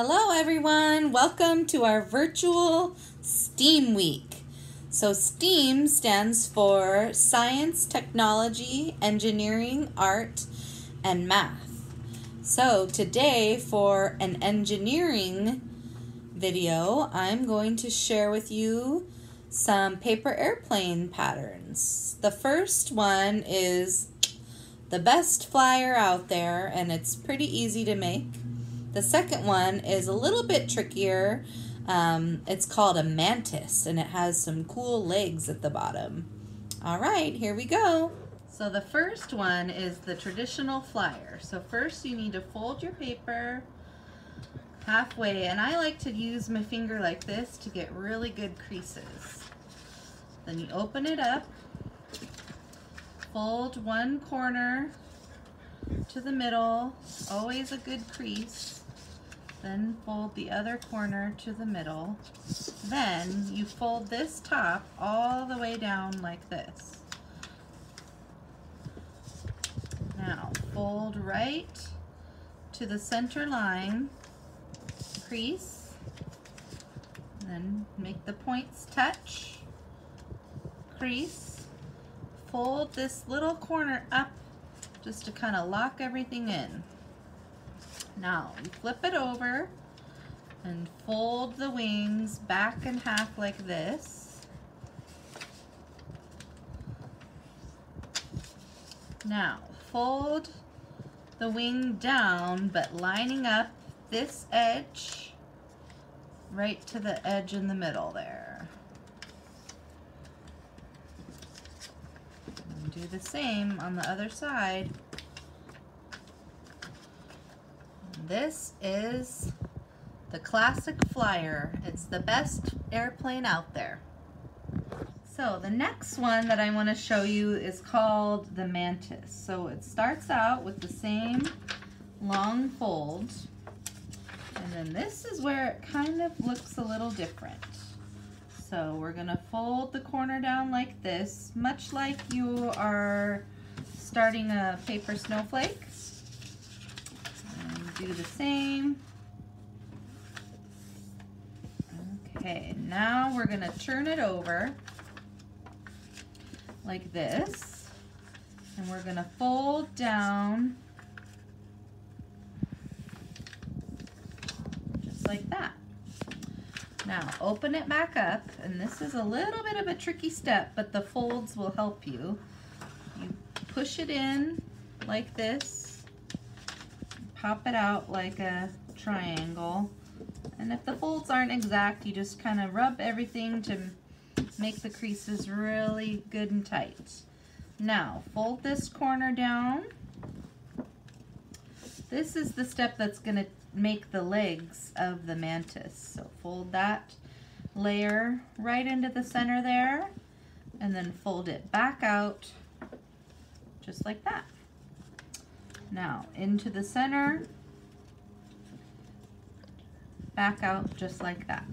Hello everyone, welcome to our virtual STEAM week. So STEAM stands for Science, Technology, Engineering, Art, and Math. So today for an engineering video, I'm going to share with you some paper airplane patterns. The first one is the best flyer out there, and it's pretty easy to make. The second one is a little bit trickier. It's called a Mantis, and it has some cool legs at the bottom. All right, here we go. So the first one is the traditional flyer. So first you need to fold your paper halfway, and I like to use my finger like this to get really good creases. Then you open it up, fold one corner to the middle, always a good crease. Then fold the other corner to the middle. Then you fold this top all the way down like this. Now fold right to the center line, crease, then make the points touch, crease, fold this little corner up just to kind of lock everything in. Now you flip it over and fold the wings back in half like this. Now fold the wing down, but lining up this edge right to the edge in the middle there. And do the same on the other side. This is the classic flyer. It's the best airplane out there. So the next one that I want to show you is called the Mantis. So it starts out with the same long fold, and then this is where it kind of looks a little different. So we're going to fold the corner down like this, much like you are starting a paper snowflake. Do the same. Okay, now we're going to turn it over like this, and we're going to fold down just like that. Now open it back up, and this is a little bit of a tricky step, but the folds will help you. You push it in like this, pop it out like a triangle, and if the folds aren't exact, you just kind of rub everything to make the creases really good and tight. Now fold this corner down. This is the step that's going to make the legs of the Mantis. So fold that layer right into the center there, and then fold it back out just like that. Now into the center, back out just like that.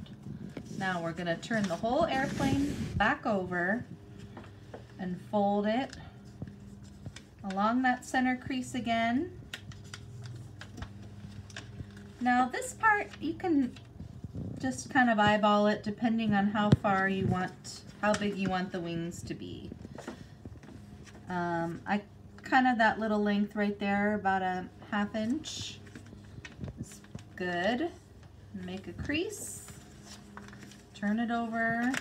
Now we're going to turn the whole airplane back over and fold it along that center crease again. Now this part, you can just kind of eyeball it depending on how far you want, how big you want the wings to be. I kind of that little length right there, about a ½ inch is good. Make a crease, turn it over,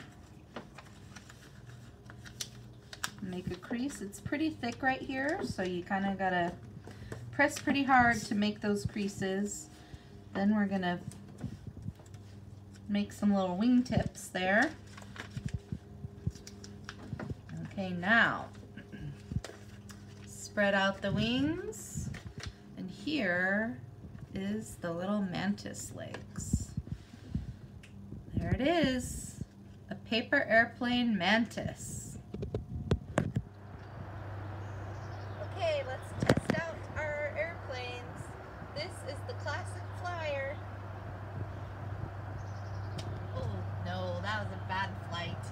make a crease. It's pretty thick right here, so you kind of gotta press pretty hard to make those creases. Then we're gonna make some little wing tips there. Okay, now spread out the wings, and here is the little Mantis legs. There it is, a paper airplane Mantis. Okay, let's test out our airplanes. This is the classic flyer. Oh no, that was a bad flight.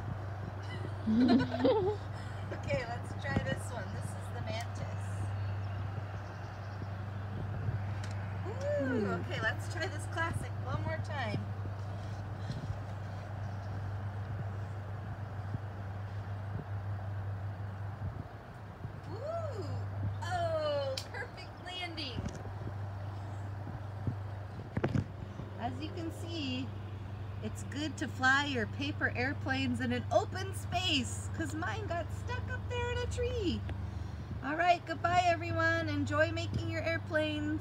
Okay, let's try this one. This is the Mantis. Ooh, okay, let's try this classic one. As you can see, it's good to fly your paper airplanes in an open space, because mine got stuck up there in a tree. All right, goodbye everyone. Enjoy making your airplanes.